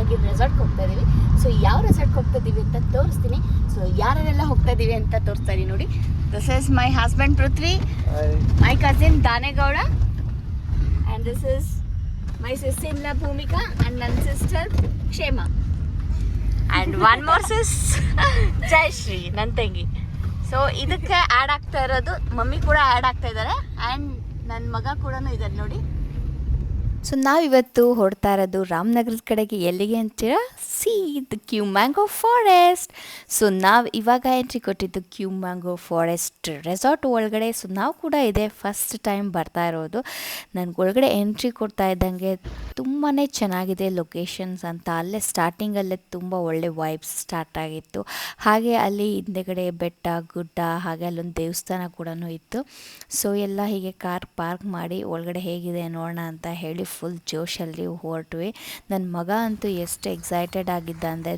ಆಗಿರೋ ರೆಸಾರ್ಟ್ಗೆ ಹೋಗ್ತಾ ಇದ್ದೀವಿ. ಸೊ ಯಾವ ರೆಸಾರ್ಟ್ಗೆ ಹೋಗ್ತಾ ಇದ್ದೀವಿ ಅಂತ ತೋರಿಸ್ತೀನಿ. ಸೊ ಯಾರೆಲ್ಲ ಹೋಗ್ತಾ ಇದ್ದೀವಿ ಅಂತ ತೋರಿಸ್ತಾ ಇದೀನಿ ನೋಡಿ. This is my husband Prithvi, my cousin Danegowda, and this is my sister Bhoomika and ನನ್ನ sister Kshema, and one more sis Jayashree, ನನ್ನ ತಂಗಿ. ಸೊ ಇದಕ್ಕೆ ಆ್ಯಡ್ ಆಗ್ತಾ ಇರೋದು ಮಮ್ಮಿ ಕೂಡ ಆ್ಯಡ್ ಆಗ್ತಾ ಇದ್ದಾರೆ, ಆ್ಯಂಡ್ ನನ್ನ ಮಗ ಕೂಡ ಇದ್ದಾರೆ ನೋಡಿ. ಸೊ ನಾವಿವತ್ತು ಹೊಡ್ತಾ ಇರೋದು ರಾಮನಗರದ ಕಡೆಗೆ. ಎಲ್ಲಿಗೆ ಅಂತೀರಾ? See the Q mango forest. So ನಾವು ಇವಾಗ ಎಂಟ್ರಿ ಕೊಟ್ಟಿದ್ದು ಕ್ಯೂ ಮ್ಯಾಂಗೋ ಫಾರೆಸ್ಟ್ ರೆಸಾರ್ಟ್ ಒಳಗಡೆ. ಸೊ ನಾವು ಕೂಡ ಇದೆ ಫಸ್ಟ್ ಟೈಮ್ ಬರ್ತಾ ಇರೋದು. ನನಗೆ ಒಳಗಡೆ ಎಂಟ್ರಿ ಕೊಡ್ತಾ ಇದ್ದಂಗೆ ತುಂಬಾ ಚೆನ್ನಾಗಿದೆ ಲೊಕೇಶನ್ಸ್ ಅಂತ. ಅಲ್ಲೇ ಸ್ಟಾರ್ಟಿಂಗಲ್ಲೇ ತುಂಬ ಒಳ್ಳೆ ವೈಬ್ಸ್ ಸ್ಟಾರ್ಟ್ ಆಗಿತ್ತು. ಹಾಗೆ ಅಲ್ಲಿ ಹಿಂದೆಗಡೆ ಬೆಟ್ಟ ಗುಡ್ಡ, ಹಾಗೆ ಅಲ್ಲೊಂದು ದೇವಸ್ಥಾನ ಕೂಡ ಇತ್ತು. ಸೊ ಎಲ್ಲ ಹೀಗೆ ಕಾರ್ ಪಾರ್ಕ್ ಮಾಡಿ ಒಳಗಡೆ ಹೇಗಿದೆ ನೋಡೋಣ ಅಂತ ಹೇಳಿ ಫುಲ್ ಜೋಶಲ್ಲಿ ಹೊರಟ್ವಿ. ನನ್ನ ಮಗ ಅಂತೂ ಎಷ್ಟು ಎಕ್ಸೈಟೆಡ್ ಆಗಿದ್ದ ಅಂದರೆ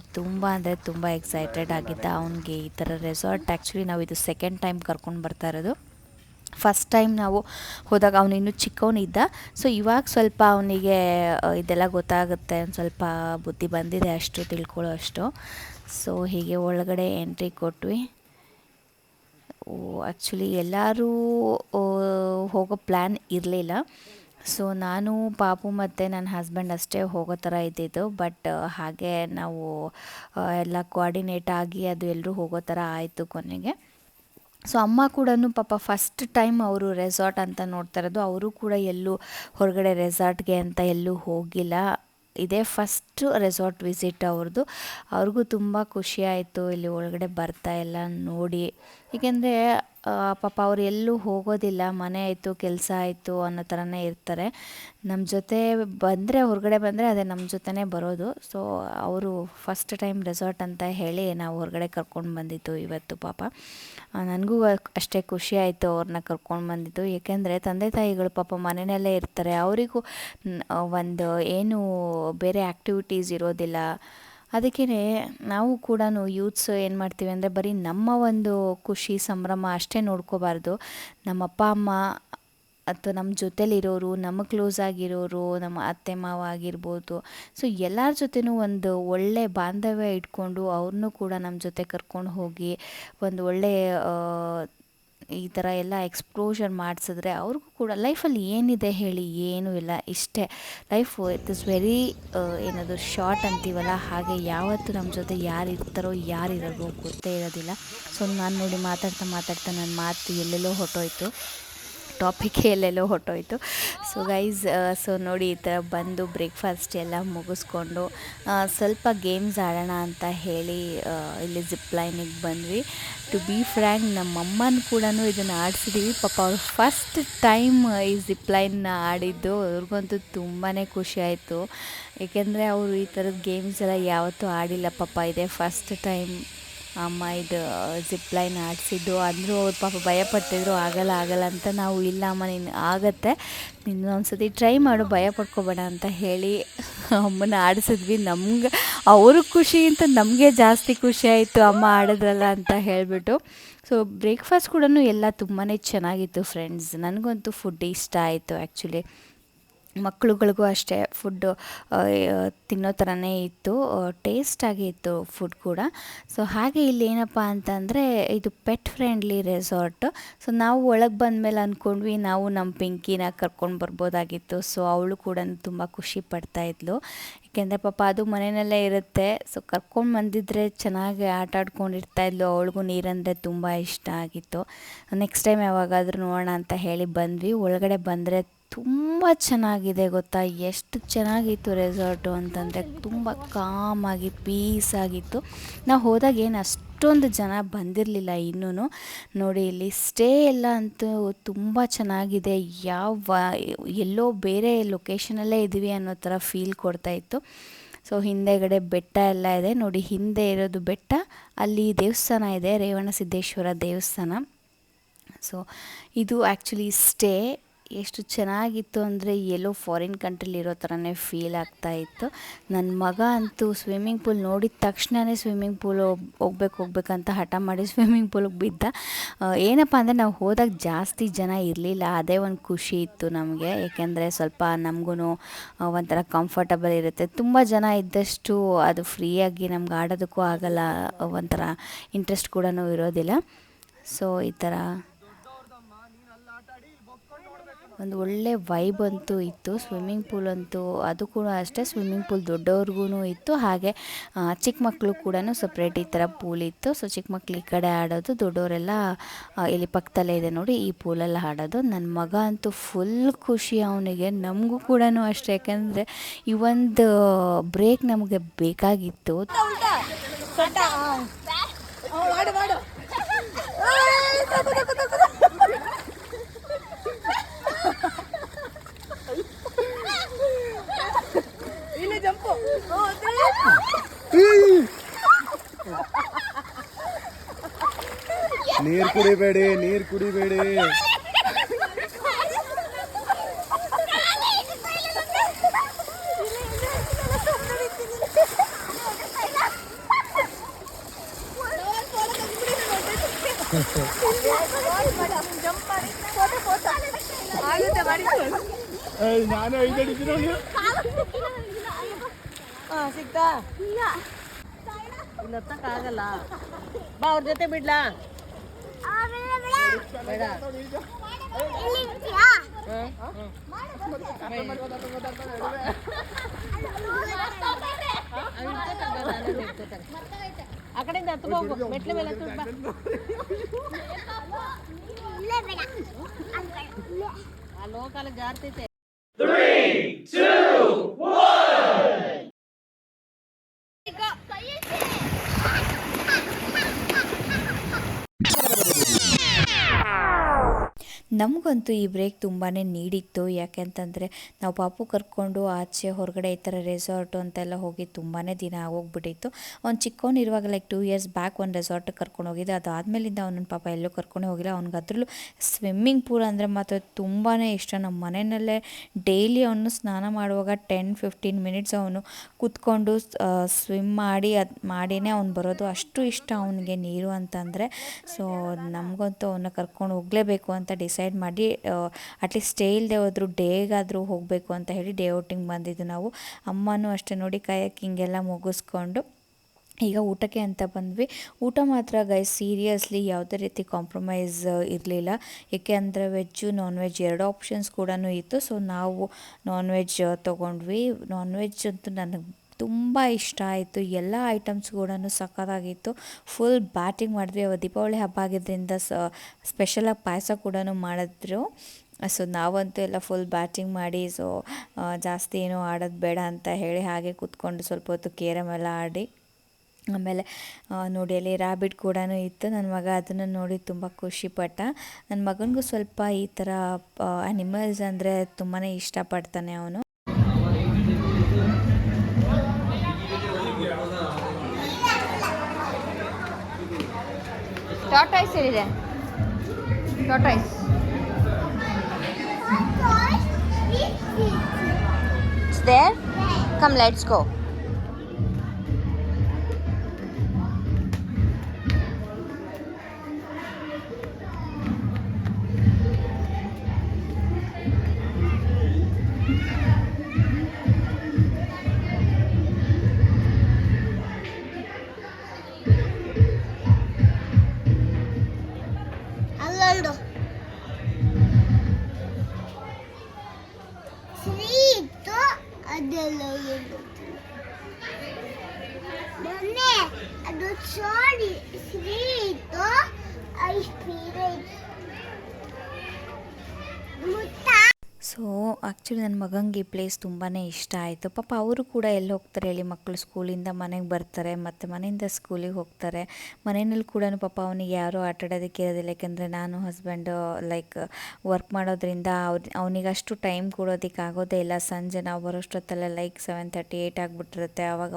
ತುಂಬ ಎಕ್ಸೈಟೆಡ್ ಆಗಿದ್ದ. ಅವನಿಗೆ ಈ ಥರ ರೆಸಾರ್ಟ್ ಆ್ಯಕ್ಚುಲಿ ನಾವು ಇದು ಸೆಕೆಂಡ್ ಟೈಮ್ ಕರ್ಕೊಂಡು ಬರ್ತಾ ಇರೋದು. ಫಸ್ಟ್ ಟೈಮ್ ನಾವು ಹೋದಾಗ ಅವನು ಇನ್ನೂ ಚಿಕ್ಕವನಿದ್ದ. ಸೊ ಇವಾಗ ಸ್ವಲ್ಪ ಅವನಿಗೆ ಇದೆಲ್ಲ ಗೊತ್ತಾಗುತ್ತೆ, ಒಂದು ಸ್ವಲ್ಪ ಬುದ್ಧಿ ಬಂದಿದೆ, ಅಷ್ಟು ತಿಳ್ಕೊಳ್ಳೋ ಅಷ್ಟು. ಸೊ ಹೀಗೆ ಒಳಗಡೆ ಎಂಟ್ರಿ ಕೊಟ್ವಿ. ಆ್ಯಕ್ಚುಲಿ ಎಲ್ಲರೂ ಹೋಗೋ ಪ್ಲ್ಯಾನ್ ಇರಲಿಲ್ಲ. ಸೊ ನಾನು ಪಾಪು ಮತ್ತು ನನ್ನ ಹಸ್ಬೆಂಡ್ ಅಷ್ಟೇ ಹೋಗೋ ಥರ ಇದ್ದಿದ್ದು. ಬಟ್ ಹಾಗೆ ನಾವು ಎಲ್ಲ ಕೋಆರ್ಡಿನೇಟ್ ಆಗಿ ಅದು ಎಲ್ಲರೂ ಹೋಗೋ ಥರ ಆಯಿತು ಕೊನೆಗೆ. ಸೊ ಅಮ್ಮ ಕೂಡ ಪಾಪ ಫಸ್ಟ್ ಟೈಮ್ ಅವರು ರೆಸಾರ್ಟ್ ಅಂತ ನೋಡ್ತಾ ಇರೋದು. ಅವರು ಕೂಡ ಎಲ್ಲೂ ಹೊರಗಡೆ ರೆಸಾರ್ಟ್ಗೆ ಅಂತ ಎಲ್ಲೂ ಹೋಗಿಲ್ಲ. ಇದೇ ಫಸ್ಟ್ ರೆಸಾರ್ಟ್ ವಿಸಿಟ್ ಅವ್ರದ್ದು. ಅವ್ರಿಗೂ ತುಂಬ ಖುಷಿ ಆಯಿತು ಇಲ್ಲಿ ಒಳಗಡೆ ಬರ್ತಾ ಎಲ್ಲ ನೋಡಿ. ಏಕೆಂದರೆ ಪಾಪ ಅವ್ರು ಎಲ್ಲೂ ಹೋಗೋದಿಲ್ಲ, ಮನೆ ಆಯಿತು ಕೆಲಸ ಆಯಿತು ಅನ್ನೋ ಥರನೇ ಇರ್ತಾರೆ. ನಮ್ಮ ಜೊತೆ ಬಂದರೆ, ಹೊರಗಡೆ ಬಂದರೆ ಅದೇ ನಮ್ಮ ಜೊತೆನೇ ಬರೋದು. ಸೊ ಅವರು ಫಸ್ಟ್ ಟೈಮ್ ರೆಸಾರ್ಟ್ ಅಂತ ಹೇಳಿ ನಾವು ಹೊರಗಡೆ ಕರ್ಕೊಂಡು ಬಂದಿದ್ದು ಇವತ್ತು. ಪಾಪ ನನಗೂ ಅಷ್ಟೇ ಖುಷಿ ಆಯಿತು ಅವ್ರನ್ನ ಕರ್ಕೊಂಡು ಬಂದಿದ್ದು. ಏಕೆಂದರೆ ತಂದೆ ತಾಯಿಗಳು ಪಾಪ ಮನೆಯಲ್ಲೇ ಇರ್ತಾರೆ, ಅವರಿಗೂ ಒಂದು ಏನು ಬೇರೆ ಆ್ಯಕ್ಟಿವಿಟೀಸ್ ಇರೋದಿಲ್ಲ. ಅದಕ್ಕೇ ನಾವು ಕೂಡ ಯೂತ್ಸ್ ಏನು ಮಾಡ್ತೀವಿ ಅಂದರೆ ಬರೀ ನಮ್ಮ ಒಂದು ಖುಷಿ ಸಂಭ್ರಮ ಅಷ್ಟೇ ನೋಡ್ಕೋಬಾರ್ದು. ನಮ್ಮ ಅಪ್ಪ ಅಮ್ಮ ಅಥವಾ ನಮ್ಮ ಜೊತೇಲಿರೋರು, ನಮ್ಮ ಕ್ಲೋಸ್ ಆಗಿರೋರು, ನಮ್ಮ ಅತ್ತೆ ಮಾವ ಆಗಿರ್ಬೋದು, ಸೊ ಎಲ್ಲರ ಜೊತೆನೂ ಒಂದು ಒಳ್ಳೆ ಬಾಂಧವ್ಯ ಇಟ್ಕೊಂಡು ಅವ್ರನ್ನೂ ಕೂಡ ನಮ್ಮ ಜೊತೆ ಕರ್ಕೊಂಡು ಹೋಗಿ ಒಂದು ಒಳ್ಳೆ ಈ ಥರ ಎಲ್ಲ ಎಕ್ಸ್ಪ್ಲೋಷರ್ ಮಾಡಿಸಿದ್ರೆ ಅವ್ರಿಗೂ ಕೂಡ ಲೈಫಲ್ಲಿ ಏನಿದೆ ಹೇಳಿ, ಏನೂ ಇಲ್ಲ, ಇಷ್ಟೇ ಲೈಫ್. ಇಟ್ ಇಸ್ ವೆರಿ ಏನದು ಶಾರ್ಟ್ ಅಂತೀವಲ್ಲ, ಹಾಗೆ ಯಾವತ್ತೂ ನಮ್ಮ ಜೊತೆ ಯಾರು ಇರ್ತಾರೋ ಯಾರು ಇರೋದು ಗೊತ್ತೇ ಇರೋದಿಲ್ಲ. ಸೊ ನಾನು ನೋಡಿ ಮಾತಾಡ್ತಾ ನನ್ನ ಮಾತು ಎಲ್ಲೆಲ್ಲೋ ಹೊರಟೋಯ್ತು, ಟಾಪಿಕ್ ಎಲ್ಲೆಲ್ಲೋ ಹೊರಟೋಯ್ತು. ಸೊ ಗೈಸ್, ಸೊ ನೋಡಿ ಈ ಥರ ಬಂದು ಬ್ರೇಕ್ಫಾಸ್ಟ್ ಎಲ್ಲ ಮುಗಿಸ್ಕೊಂಡು ಸ್ವಲ್ಪ ಗೇಮ್ಸ್ ಆಡೋಣ ಅಂತ ಹೇಳಿ ಇಲ್ಲಿ ಜಿಪ್ ಲೈನಿಗೆ ಬಂದ್ವಿ. ಟು ಬಿ ಫ್ರ್ಯಾಂಕ್, ನಮ್ಮಮ್ಮನ ಕೂಡ ಇದನ್ನು ಆಡಿಸಿದ್ದೀವಿ. ಪಾಪ ಅವ್ರು ಫಸ್ಟ್ ಟೈಮ್ ಈ ಜಿಪ್ ಲೈನ್ನ ಆಡಿದ್ದು. ಅವ್ರಿಗಂತೂ ತುಂಬಾ ಖುಷಿ ಆಯಿತು. ಏಕೆಂದರೆ ಅವರು ಈ ಥರದ ಗೇಮ್ಸ್ ಎಲ್ಲ ಯಾವತ್ತೂ ಆಡಿಲ್ಲ. ಪಾಪ ಇದೇ ಫಸ್ಟ್ ಟೈಮ್ ಅಮ್ಮ ಇದು ಜಿಪ್ ಲೈನ್ ಆಡಿಸಿದ್ದು. ಅಂದರೂ ಅವ್ರು ಪಾಪ ಭಯಪಡ್ತಿದ್ರು, ಆಗಲ್ಲ ಅಂತ. ನಾವು ಇಲ್ಲ ಅಮ್ಮ ನೀನು ಆಗುತ್ತೆ, ನೀನು ಒಂದ್ಸತಿ ಟ್ರೈ ಮಾಡು, ಭಯ ಪಡ್ಕೋಬೇಡ ಅಂತ ಹೇಳಿ ಅಮ್ಮನ ಆಡಿಸಿದ್ವಿ. ನಮ್ಗೆ ಅವ್ರಿಗೆ ಖುಷಿ ಅಂತ ನಮಗೆ ಜಾಸ್ತಿ ಖುಷಿ ಆಯಿತು ಅಮ್ಮ ಆಡಿದ್ರಲ್ಲ ಅಂತ ಹೇಳಿಬಿಟ್ಟು. ಸೊ ಬ್ರೇಕ್ಫಾಸ್ಟ್ ಕೂಡ ಎಲ್ಲ ತುಂಬಾ ಚೆನ್ನಾಗಿತ್ತು ಫ್ರೆಂಡ್ಸ್. ನನಗಂತೂ ಫುಡ್ ಇಷ್ಟ ಆಯಿತು ಆ್ಯಕ್ಚುಲಿ. ಮಕ್ಕಳುಗಳಿಗೂ ಅಷ್ಟೇ ಫುಡ್ಡು ತಿನ್ನೋ ಥರನೇ ಇತ್ತು, ಟೇಸ್ಟಾಗಿ ಇತ್ತು ಫುಡ್ ಕೂಡ. ಸೊ ಹಾಗೆ ಇಲ್ಲಿ ಏನಪ್ಪ ಅಂತಂದರೆ ಇದು ಪೆಟ್ ಫ್ರೆಂಡ್ಲಿ ರೆಸಾರ್ಟ್. ಸೊ ನಾವು ಒಳಗೆ ಬಂದಮೇಲೆ ಅಂದ್ಕೊಂಡ್ವಿ ನಾವು ನಮ್ಮ ಪಿಂಕಿನ ಕರ್ಕೊಂಡು ಬರ್ಬೋದಾಗಿತ್ತು. ಸೊ ಅವಳು ಕೂಡ ತುಂಬ ಖುಷಿ ಪಡ್ತಾಯಿದ್ಲು. ಏಕೆಂದರೆ ಪಾಪ ಅದು ಮನೆಯಲ್ಲೇ ಇರುತ್ತೆ. ಸೊ ಕರ್ಕೊಂಡು ಬಂದಿದ್ದರೆ ಚೆನ್ನಾಗಿ ಆಟ ಆಡ್ಕೊಂಡಿರ್ತಾಯಿದ್ಲು. ಅವಳಿಗೂ ನೀರಂದರೆ ತುಂಬ ಇಷ್ಟ ಆಗಿತ್ತು. ನೆಕ್ಸ್ಟ್ ಟೈಮ್ ಯಾವಾಗಾದರೂ ನೋಡೋಣ ಅಂತ ಹೇಳಿ ಬಂದ್ವಿ. ಒಳಗಡೆ ಬಂದರೆ ತುಂಬ ಚೆನ್ನಾಗಿದೆ ಗೊತ್ತಾ, ಎಷ್ಟು ಚೆನ್ನಾಗಿತ್ತು ರೆಸಾರ್ಟು ಅಂತಂದರೆ. ತುಂಬ ಕಾಮಾಗಿ ಪೀಸಾಗಿತ್ತು. ನಾವು ಹೋದಾಗ ಏನು ಅಷ್ಟೊಂದು ಜನ ಬಂದಿರಲಿಲ್ಲ ಇನ್ನೂ. ನೋಡಿ ಇಲ್ಲಿ ಸ್ಟೇ ಎಲ್ಲ ಅಂತೂ ತುಂಬ ಚೆನ್ನಾಗಿದೆ. ಎಲ್ಲೋ ಬೇರೆ ಲೊಕೇಶನಲ್ಲೇ ಇದ್ದೀವಿ ಅನ್ನೋ ಥರ ಫೀಲ್ ಕೊಡ್ತಾಯಿತ್ತು. ಸೊ ಹಿಂದೆಗಡೆ ಬೆಟ್ಟ ಎಲ್ಲ ಇದೆ ನೋಡಿ, ಹಿಂದೆ ಇರೋದು ಬೆಟ್ಟ, ಅಲ್ಲಿ ದೇವಸ್ಥಾನ ಇದೆ, ರೇವಣ ಸಿದ್ದೇಶ್ವರ ದೇವಸ್ಥಾನ. ಸೊ ಇದು ಆ್ಯಕ್ಚುಲಿ ಸ್ಟೇ. ಎಷ್ಟು ಚೆನ್ನಾಗಿತ್ತು ಅಂದರೆ ಎಲ್ಲೋ ಫಾರಿನ್ ಕಂಟ್ರಿಲಿರೋ ಥರನೇ ಫೀಲ್ ಆಗ್ತಾಯಿತ್ತು. ನನ್ನ ಮಗ ಅಂತೂ ಸ್ವಿಮ್ಮಿಂಗ್ ಪೂಲ್ ನೋಡಿದ ತಕ್ಷಣವೇ ಸ್ವಿಮ್ಮಿಂಗ್ ಪೂಲ್ ಹೋಗ್ಬೇಕಂತ ಹಠ ಮಾಡಿ ಸ್ವಿಮ್ಮಿಂಗ್ ಪೂಲಿಗೆ ಬಿದ್ದ. ಏನಪ್ಪ ಅಂದರೆ ನಾವು ಹೋದಾಗ ಜಾಸ್ತಿ ಜನ ಇರಲಿಲ್ಲ, ಅದೇ ಒಂದು ಖುಷಿ ಇತ್ತು ನಮಗೆ. ಏಕೆಂದರೆ ಸ್ವಲ್ಪ ನಮಗೂ ಒಂಥರ ಕಂಫರ್ಟಬಲ್ ಇರುತ್ತೆ. ತುಂಬ ಜನ ಇದ್ದಷ್ಟು ಅದು ಫ್ರೀಯಾಗಿ ನಮ್ಗೆ ಆಡೋದಕ್ಕೂ ಆಗಲ್ಲ, ಒಂಥರ ಇಂಟ್ರೆಸ್ಟ್ ಕೂಡ ಇರೋದಿಲ್ಲ. ಸೊ ಈ ಥರ ಒಂದು ಒಳ್ಳೆ ವೈಬ್ ಅಂತೂ ಇತ್ತು. ಸ್ವಿಮ್ಮಿಂಗ್ ಪೂಲ್ ಅಂತೂ ಅದು ಕೂಡ ಅಷ್ಟೇ, ಸ್ವಿಮ್ಮಿಂಗ್ ಪೂಲ್ ದೊಡ್ಡವ್ರಿಗೂ ಇತ್ತು, ಹಾಗೆ ಚಿಕ್ಕ ಮಕ್ಕಳು ಕೂಡ ಸಪ್ರೇಟ್ ಈ ಥರ ಪೂಲ್ ಇತ್ತು. ಸೊ ಚಿಕ್ಕ ಮಕ್ಳು ಈ ಕಡೆ ಆಡೋದು, ದೊಡ್ಡವರೆಲ್ಲ ಇಲ್ಲಿ ಪಕ್ಕದಲ್ಲೇ ಇದೆ ನೋಡಿ ಈ ಪೂಲೆಲ್ಲ ಆಡೋದು. ನನ್ನ ಮಗ ಅಂತೂ ಫುಲ್ ಖುಷಿ ಅವನಿಗೆ, ನಮಗೂ ಕೂಡ ಅಷ್ಟೇ. ಯಾಕೆಂದರೆ ಈ ಒಂದು ಬ್ರೇಕ್ ನಮಗೆ ಬೇಕಾಗಿತ್ತು. ನೀರು ಕುಡಿಬೇಡಿ. ನಾನು ಸಿಗ್ತಾ ಆಗಲ್ಲ. ಬಾ ಅವ್ರ ಜೊತೆ ಬಿಡ್ಲಾ? ಬೇಡ. ಆ ಕಡೆಯಿಂದ ಹತ್ತು ಹೋಗು, ಮೆಟ್ಲ ಮೇಲೆ ಆ ಲೋಕಾಲ ಜಾರ್ತೈತೆ. ನಮಗಂತೂ ಈ ಬ್ರೇಕ್ ತುಂಬಾ ನೀಡಿತ್ತು. ಯಾಕೆಂತಂದರೆ ನಾವು ಪಾಪು ಕರ್ಕೊಂಡು ಆಚೆ ಹೊರಗಡೆ ಈ ಥರ ರೆಸಾರ್ಟು ಅಂತೆಲ್ಲ ಹೋಗಿ ತುಂಬಾ ದಿನ ಆಗೋಗ್ಬಿಟ್ಟಿತ್ತು. ಅವ್ನು ಚಿಕ್ಕವನಿರುವಾಗ ಲೈಕ್ 2 years ಬ್ಯಾಕ್ ಒಂದು ರೆಸಾರ್ಟಿಗೆ ಕರ್ಕೊಂಡು ಹೋಗಿದ್ದೆ. ಅದಾದಮೇಲಿಂದ ಅವನನ್ನು ಪಾಪ ಎಲ್ಲೂ ಕರ್ಕೊಂಡು ಹೋಗಿಲ್ಲ. ಅವ್ನಿಗೆ ಅದರಲ್ಲೂ ಸ್ವಿಮ್ಮಿಂಗ್ ಪೂಲ್ ಅಂದರೆ ಮಾತ್ರ ತುಂಬಾ ಇಷ್ಟ. ನಮ್ಮ ಮನೆಯಲ್ಲೇ ಡೈಲಿ ಅವನು ಸ್ನಾನ ಮಾಡುವಾಗ 10-15 ಮಿನಿಟ್ಸ್ ಅವನು ಕೂತ್ಕೊಂಡು ಸ್ವಿಮ್ ಮಾಡಿನೇ ಅವ್ನು ಬರೋದು. ಅಷ್ಟು ಇಷ್ಟ ಅವನಿಗೆ ನೀರು ಅಂತಂದರೆ. ಸೊ ನಮಗಂತೂ ಅವನ್ನ ಕರ್ಕೊಂಡು ಹೋಗಲೇಬೇಕು ಅಂತ ಡಿಸೈಡ್ ಮಾಡಿ ಅಟ್ಲೀಸ್ಟ್ ಸ್ಟೇ ಇಲ್ಲದೆ ಹೋದ್ರು ಡೇಗಾದರೂ ಹೋಗಬೇಕು ಅಂತ ಹೇಳಿ ಡೇ ಔಟಿಂಗ್ ಬಂದಿದ್ದು ನಾವು. ಅಮ್ಮನೂ ಅಷ್ಟೇ ನೋಡಿ ಕಯಾಕಿಂಗೆಲ್ಲ ಮುಗಿಸ್ಕೊಂಡು ಈಗ ಊಟಕ್ಕೆ ಅಂತ ಬಂದ್ವಿ. ಊಟ ಮಾತ್ರ ಗೈಸ್ ಸೀರಿಯಸ್ಲಿ ಯಾವುದೇ ರೀತಿ ಕಾಂಪ್ರಮೈಸ್ ಇರಲಿಲ್ಲ. ಏಕೆ ಅಂದರೆ ವೆಜ್ಜು ನಾನ್ ವೆಜ್ 2 ಆಪ್ಷನ್ಸ್ ಕೂಡ ಇತ್ತು. ಸೊ ನಾವು ನಾನ್ ವೆಜ್ ತೊಗೊಂಡ್ವಿ. ನಾನ್ ವೆಜ್ ಅಂತೂ ನನಗೆ ತುಂಬ ಇಷ್ಟ ಆಯಿತು. ಎಲ್ಲ ಐಟಮ್ಸ್ ಕೂಡ ಸಖತ್ತಾಗಿತ್ತು. ಫುಲ್ ಬ್ಯಾಟಿಂಗ್ ಮಾಡಿದ್ವಿ. ದೀಪಾವಳಿ ಹಬ್ಬ ಆಗಿದ್ದರಿಂದ ಸ್ಪೆಷಲಾಗಿ ಪಾಯಸ ಕೂಡ ಮಾಡಿದ್ರು. ಸೊ ನಾವಂತೂ ಎಲ್ಲ ಫುಲ್ ಬ್ಯಾಟಿಂಗ್ ಮಾಡಿ ಜಾಸ್ತಿ ಏನೂ ಆಡೋದು ಬೇಡ ಅಂತ ಹೇಳಿ ಹಾಗೆ ಕೂತ್ಕೊಂಡು ಸ್ವಲ್ಪ ಹೊತ್ತು ಕೇರಮ್ ಎಲ್ಲ ಆಡಿ, ಆಮೇಲೆ ನೋಡಿ ಅಲ್ಲಿ ರ್ಯಾಬಿಟ್ ಕೂಡ ಇತ್ತು. ನನ್ನ ಮಗ ಅದನ್ನು ನೋಡಿ ತುಂಬ ಖುಷಿಪಟ್ಟ. ನನ್ನ ಮಗನಿಗೂ ಸ್ವಲ್ಪ ಈ ಥರ ಅನಿಮಲ್ಸ್ ಅಂದರೆ ತುಂಬಾ ಇಷ್ಟಪಡ್ತಾನೆ ಅವನು. ಟಾಟಾಯ್ಸ್ ಏನಿದೆ? ಟಾಟಾಯ್ಸ್ It's there? Come, let's go. ಅಲ್ಲೊಂದು ಸ್ವೀಟ್ ಅದೆಲ್ಲ ಮೊನ್ನೆ ಅದು sorry sweet ice cream so actually ನನ್ನ ಮಗನಿಗೆ ಈ ಪ್ಲೇಸ್ ತುಂಬಾ ಇಷ್ಟ ಆಯಿತು. ಪಾಪ ಅವರು ಕೂಡ ಎಲ್ಲಿ ಹೋಗ್ತಾರೆ ಹೇಳಿ, ಮಕ್ಕಳು ಸ್ಕೂಲಿಂದ ಮನೆಗೆ ಬರ್ತಾರೆ ಮತ್ತು ಮನೆಯಿಂದ ಸ್ಕೂಲಿಗೆ ಹೋಗ್ತಾರೆ. ಮನೆಯಲ್ಲಿ ಕೂಡ ಪಾಪ ಅವನಿಗೆ ಯಾರೂ ಆಟಾಡೋದಕ್ಕೆ ಇರೋದಿಲ್ಲ, ಯಾಕೆಂದರೆ ನಾನು ಹಸ್ಬೆಂಡು ಲೈಕ್ ವರ್ಕ್ ಮಾಡೋದ್ರಿಂದ ಅವನಿಗೆ ಅಷ್ಟು ಟೈಮ್ ಕೊಡೋದಕ್ಕೆ ಆಗೋದೇ ಇಲ್ಲ. ಸಂಜೆ ನಾವು ಬರೋಷ್ಟೊತ್ತೆಲ್ಲ ಲೈಕ್ 7:30 8 ಆಗಿಬಿಟ್ಟಿರುತ್ತೆ. ಆವಾಗ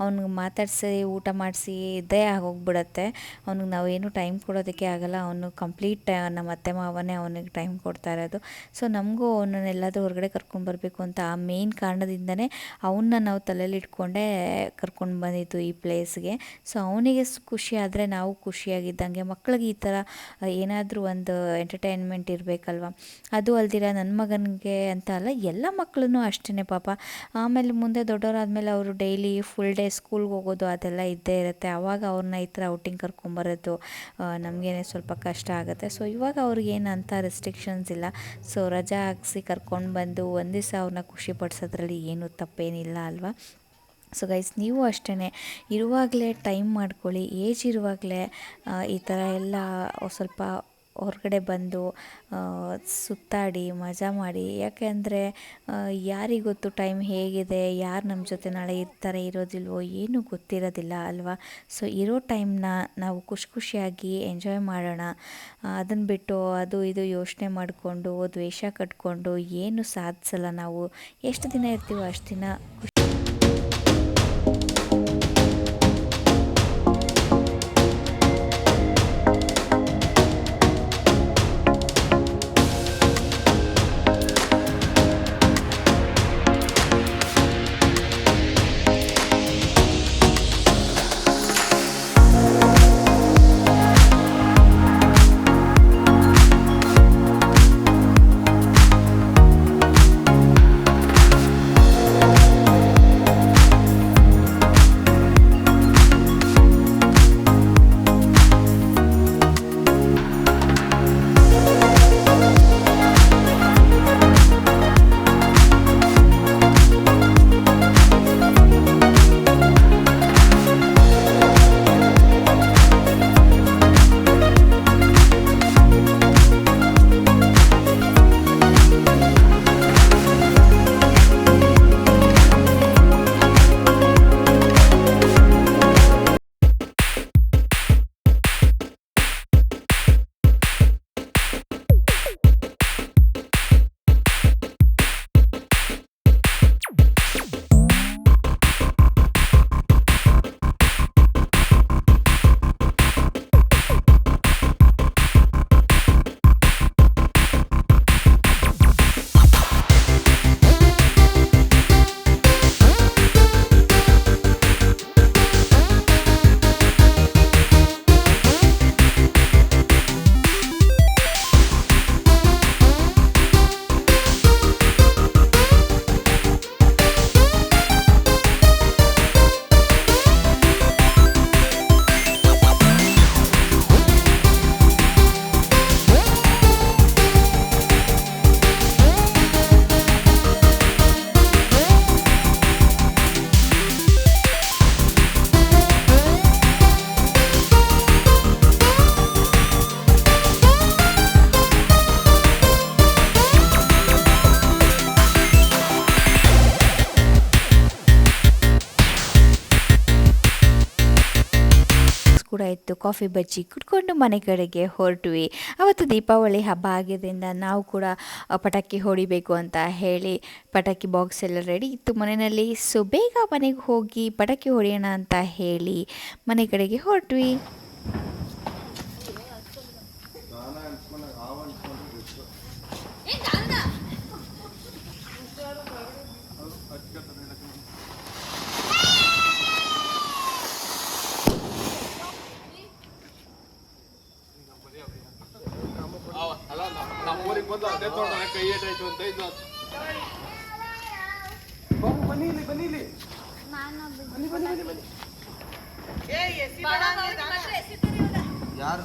ಅವ್ನಿಗೆ ಮಾತಾಡಿಸಿ ಊಟ ಮಾಡಿಸಿ ಇದೇ ಆಗೋಗ್ಬಿಡುತ್ತೆ. ಅವ್ನಿಗೆ ನಾವೇನು ಟೈಮ್ ಕೊಡೋದಕ್ಕೆ ಆಗಲ್ಲ. ಅವನು ಕಂಪ್ಲೀಟ್ ನಮ್ಮ ಅತ್ತೆ ಮಾವನೇ ಅವನಿಗೆ ಟೈಮ್ ಕೊಡ್ತಾ ಇರೋದು. ಸೊ ನಮಗೂ ಅವನನ್ನೆಲ್ಲಾದರೂ ಹೊರಗಡೆ ಕರ್ಕೊಂಡ್ಬರ್ಬೇಕು ಅಂತ ಆ ಮೇಯ್ನ್ ಕಾರಣದಿಂದನೇ ಅವನ್ನ ನಾವು ತಲೆಯಲ್ಲಿ ಇಟ್ಕೊಂಡೇ ಕರ್ಕೊಂಡು ಬಂದಿದ್ದು ಈ ಪ್ಲೇಸ್ಗೆ. ಸೊ ಅವನಿಗೆ ಖುಷಿ ಆದರೆ ನಾವು ಖುಷಿಯಾಗಿದ್ದಂಗೆ. ಮಕ್ಕಳಿಗೆ ಈ ಥರ ಏನಾದರೂ ಒಂದು ಎಂಟರ್ಟೈನ್ಮೆಂಟ್ ಇರಬೇಕಲ್ವ. ಅದು ಅಲ್ದಿರ ನನ್ನ ಮಗನಿಗೆ ಅಂತ ಅಲ್ಲ, ಎಲ್ಲ ಮಕ್ಕಳೂ ಅಷ್ಟೇ ಪಾಪ. ಆಮೇಲೆ ಮುಂದೆ ದೊಡ್ಡವರಾದಮೇಲೆ ಅವರು ಡೈಲಿ ಫುಲ್ ಡೇ ಸ್ಕೂಲ್ಗೆ ಹೋಗೋದು ಅದೆಲ್ಲ ಇದ್ದೇ ಇರುತ್ತೆ. ಆವಾಗ ಅವ್ರನ್ನ ಈ ಥರ ಔಟಿಂಗ್ ಕರ್ಕೊಂಬರೋದು ನಮಗೇನೆ ಸ್ವಲ್ಪ ಕಷ್ಟ ಆಗುತ್ತೆ. ಸೊ ಇವಾಗ ಅವ್ರಿಗೇನು ಅಂಥ ರೆಸ್ಟ್ರಿಕ್ಷನ್ಸ್ ಇಲ್ಲ. ಸೊ ರಜಾ ಹಾಕ್ಸಿ ಕರ್ಕೊಂಡು ಬಂದು ಒಂದು ದಿವಸ ಅವ್ರನ್ನ ಖುಷಿ ಪಡಿಸೋದ್ರಲ್ಲಿ ಏನೂ ತಪ್ಪೇನಿಲ್ಲ ಅಲ್ವಾ. ಸೊ ಗೈಸ್, ನೀವು ಅಷ್ಟೇ ಇರುವಾಗಲೇ ಟೈಮ್ ಮಾಡ್ಕೊಳ್ಳಿ. ಏಜ್ ಇರುವಾಗಲೇ ಈ ಥರ ಎಲ್ಲ ಸ್ವಲ್ಪ ಹೊರಗಡೆ ಬಂದು ಸುತ್ತಾಡಿ ಮಜಾ ಮಾಡಿ. ಯಾಕೆಂದರೆ ಯಾರಿಗೊತ್ತು ಟೈಮ್ ಹೇಗಿದೆ, ಯಾರು ನಮ್ಮ ಜೊತೆ ನಾಳೆ ಇರ್ತಾರೆ ಇರೋದಿಲ್ವೋ ಏನೂ ಗೊತ್ತಿರೋದಿಲ್ಲ ಅಲ್ವಾ. ಸೊ ಇರೋ ಟೈಮ್ನ ನಾವು ಖುಷಿಯಾಗಿ ಎಂಜಾಯ್ ಮಾಡೋಣ. ಅದನ್ನು ಬಿಟ್ಟು ಅದು ಇದು ಯೋಚನೆ ಮಾಡಿಕೊಂಡು ದ್ವೇಷ ಕಟ್ಕೊಂಡು ಏನು ಸಾಧಿಸಲ್ಲ. ನಾವು ಎಷ್ಟು ದಿನ ಇರ್ತೀವೋ ಅಷ್ಟು ದಿನ ಕೂಡ ಇತ್ತು. ಕಾಫಿ ಬಜ್ಜಿ ಕುಟ್ಕೊಂಡು ಮನೆ ಕಡೆಗೆ ಹೊರಟ್ವಿ. ಅವತ್ತು ದೀಪಾವಳಿ ಹಬ್ಬ ಆಗಿದ್ದರಿಂದ ನಾವು ಕೂಡ ಪಟಾಕಿ ಹೊಡಿಬೇಕು ಅಂತ ಹೇಳಿ ಪಟಾಕಿ ಬಾಕ್ಸ್ ಎಲ್ಲ ರೆಡಿ ಇತ್ತು ಮನೆಯಲ್ಲಿ. ಸೊ ಬೇಗ ಮನೆಗೆ ಹೋಗಿ ಪಟಾಕಿ ಹೊಡೆಯೋಣ ಅಂತ ಹೇಳಿ ಮನೆ ಕಡೆಗೆ ಹೊರಟ್ವಿ. ನಮ್ಮೂರಿಗೆ ಬಂದು ಅದೇ ತೋಟ ಕೈ ಏಟಾಯ್ತು ಅಂತ ಇದು ಬನ್ನಿ ಇಲ್ಲಿ ಬನ್ನಿ ಇಲ್ಲಿ ಬನ್ನಿ ಬನ್ನಿ ಬನ್ನಿ ಬನ್ನಿ ಯಾರು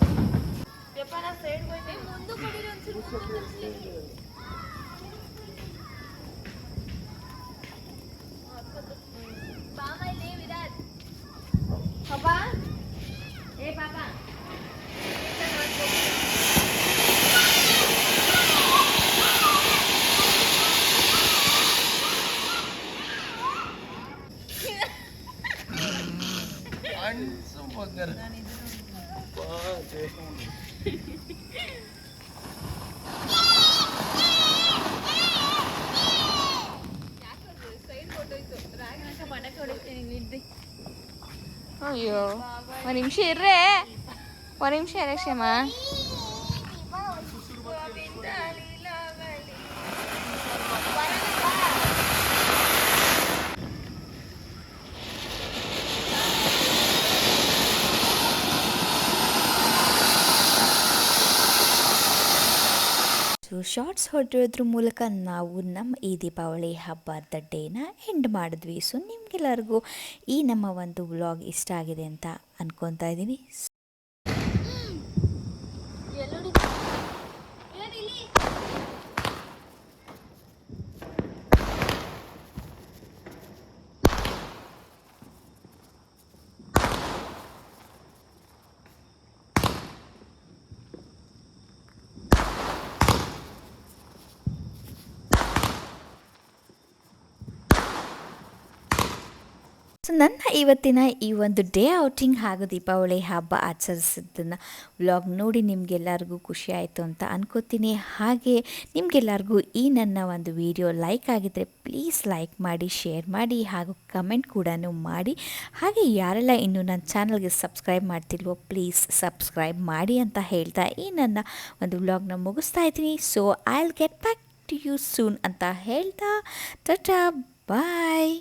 ಅಯ್ಯೋ ಒಂದು ನಿಮಿಷ ಇರ್ರೆ, ಒಂದು ನಿಮಿಷ ಇರೇ ಕ್ಷಮ. ಸೊ ಶಾರ್ಟ್ಸ್ ಹೊರಟಿರೋದ್ರ ಮೂಲಕ ನಾವು ನಮ್ಮ ಈ ದೀಪಾವಳಿ ಹಬ್ಬದ ಡೇನ ಎಂಡ್ ಮಾಡಿದ್ವಿ. ಸೊ ನಿಮಗೆಲ್ಲರಿಗೂ ಈ ನಮ್ಮ ಒಂದು ವ್ಲಾಗ್ ಇಷ್ಟ ಆಗಿದೆ ಅಂತ ಅನ್ಕೊತಾ ಇದ್ದೀನಿ. ಸೊ ನನ್ನ ಇವತ್ತಿನ ಈ ಒಂದು ಡೇ ಔಟಿಂಗ್ ಹಾಗೂ ದೀಪಾವಳಿ ಹಬ್ಬ ಆಚರಿಸಿದ್ದನ್ನು ವ್ಲಾಗ್ ನೋಡಿ ನಿಮಗೆಲ್ಲರಿಗೂ ಖುಷಿ ಆಯಿತು ಅಂತ ಅನ್ಕೋತೀನಿ. ಹಾಗೆ ನಿಮಗೆಲ್ಲರಿಗೂ ಈ ನನ್ನ ಒಂದು ವಿಡಿಯೋ ಲೈಕ್ ಆಗಿದ್ದರೆ ಪ್ಲೀಸ್ ಲೈಕ್ ಮಾಡಿ, ಶೇರ್ ಮಾಡಿ ಹಾಗೂ ಕಮೆಂಟ್ ಕೂಡ ಮಾಡಿ. ಹಾಗೆ ಯಾರೆಲ್ಲ ಇನ್ನೂ ನನ್ನ ಚಾನಲ್ಗೆ ಸಬ್ಸ್ಕ್ರೈಬ್ ಮಾಡ್ತಿಲ್ವೋ ಪ್ಲೀಸ್ ಸಬ್ಸ್ಕ್ರೈಬ್ ಮಾಡಿ ಅಂತ ಹೇಳ್ತಾ ಈ ನನ್ನ ಒಂದು ವ್ಲಾಗ್ನ ಮುಗಿಸ್ತಾ ಇದ್ದೀನಿ. So I will get back to you soon ಅಂತ ಹೇಳ್ತಾ ಟಾಟಾ ಬಾಯ್.